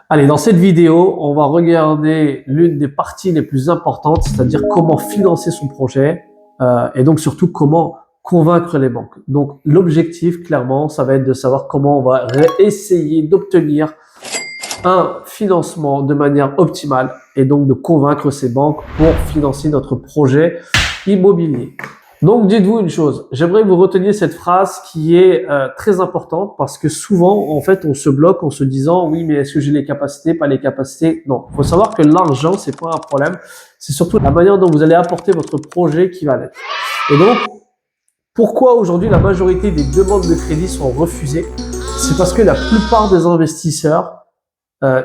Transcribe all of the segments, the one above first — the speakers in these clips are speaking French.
Allez, dans cette vidéo, on va regarder l'une des parties les plus importantes, c'est-à-dire comment financer son projet et donc surtout comment convaincre les banques. Donc l'objectif, clairement, ça va être de savoir comment on va essayer d'obtenir un financement de manière optimale et donc de convaincre ces banques pour financer notre projet immobilier. Donc dites-vous une chose, j'aimerais que vous reteniez cette phrase qui est très importante parce que souvent en fait on se bloque en se disant oui mais est-ce que j'ai les capacités, pas les capacités. Non, il faut savoir que l'argent c'est pas un problème, c'est surtout la manière dont vous allez apporter votre projet qui va l'être. Et donc pourquoi aujourd'hui la majorité des demandes de crédit sont refusées? C'est parce que la plupart des investisseurs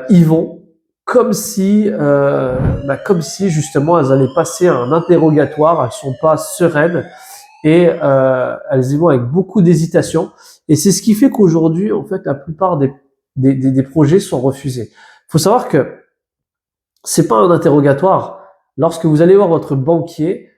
y vont comme si justement elles allaient passer un interrogatoire, elles sont pas sereines et elles y vont avec beaucoup d'hésitation. Et c'est ce qui fait qu'aujourd'hui, en fait, la plupart des projets sont refusés. Il faut savoir que c'est pas un interrogatoire. Lorsque vous allez voir votre banquier,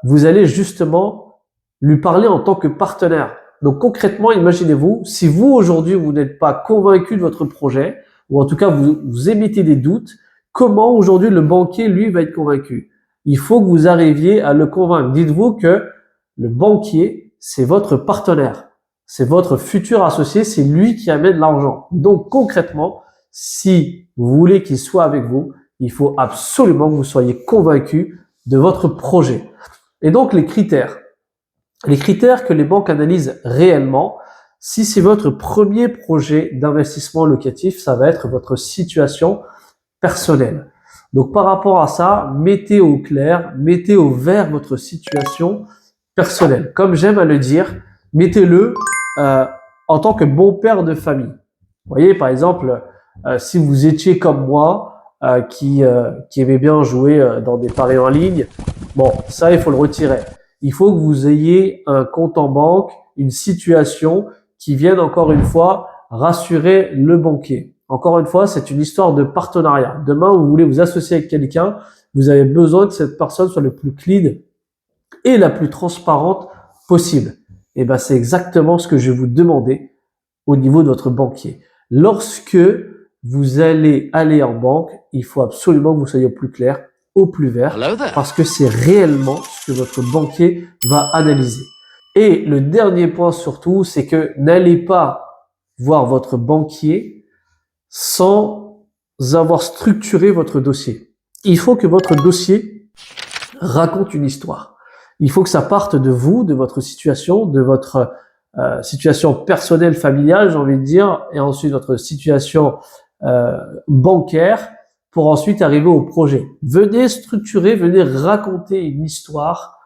vous allez justement lui parler en tant que partenaire. Donc concrètement, imaginez-vous, si vous aujourd'hui vous n'êtes pas convaincu de votre projet, ou en tout cas vous émettez des doutes, comment aujourd'hui le banquier, lui, va être convaincu? Il faut que vous arriviez à le convaincre. Dites-vous que le banquier, c'est votre partenaire, c'est votre futur associé, c'est lui qui amène l'argent. Donc concrètement, si vous voulez qu'il soit avec vous, il faut absolument que vous soyez convaincu de votre projet. Et donc les critères que les banques analysent réellement, si c'est votre premier projet d'investissement locatif, ça va être votre situation personnelle. Donc par rapport à ça, mettez au clair, mettez au vert votre situation personnelle. Comme j'aime à le dire, mettez-le en tant que bon père de famille. Vous voyez, par exemple, si vous étiez comme moi, qui aimait bien jouer dans des paris en ligne, bon, ça, il faut le retirer. Il faut que vous ayez un compte en banque, une situation qui vienne encore une fois rassurer le banquier. Encore une fois, c'est une histoire de partenariat. Demain, vous voulez vous associer avec quelqu'un, vous avez besoin que cette personne soit le plus clean et la plus transparente possible. Et ben, c'est exactement ce que je vais vous demander au niveau de votre banquier. Lorsque vous allez aller en banque, il faut absolument que vous soyez au plus clair, au plus vert, parce que c'est réellement ce que votre banquier va analyser. Et le dernier point surtout, c'est que n'allez pas voir votre banquier sans avoir structuré votre dossier. Il faut que votre dossier raconte une histoire. Il faut que ça parte de vous, de votre situation, de votre situation personnelle, familiale, j'ai envie de dire, et ensuite votre situation bancaire, pour ensuite arriver au projet. Venez structurer, venez raconter une histoire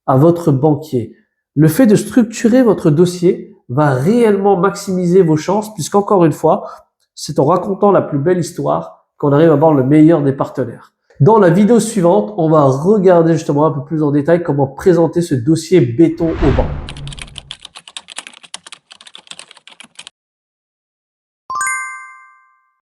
à votre banquier. Le fait de structurer votre dossier va réellement maximiser vos chances, puisqu'encore une fois, c'est en racontant la plus belle histoire qu'on arrive à avoir le meilleur des partenaires. Dans la vidéo suivante, on va regarder justement un peu plus en détail comment présenter ce dossier béton aux banques.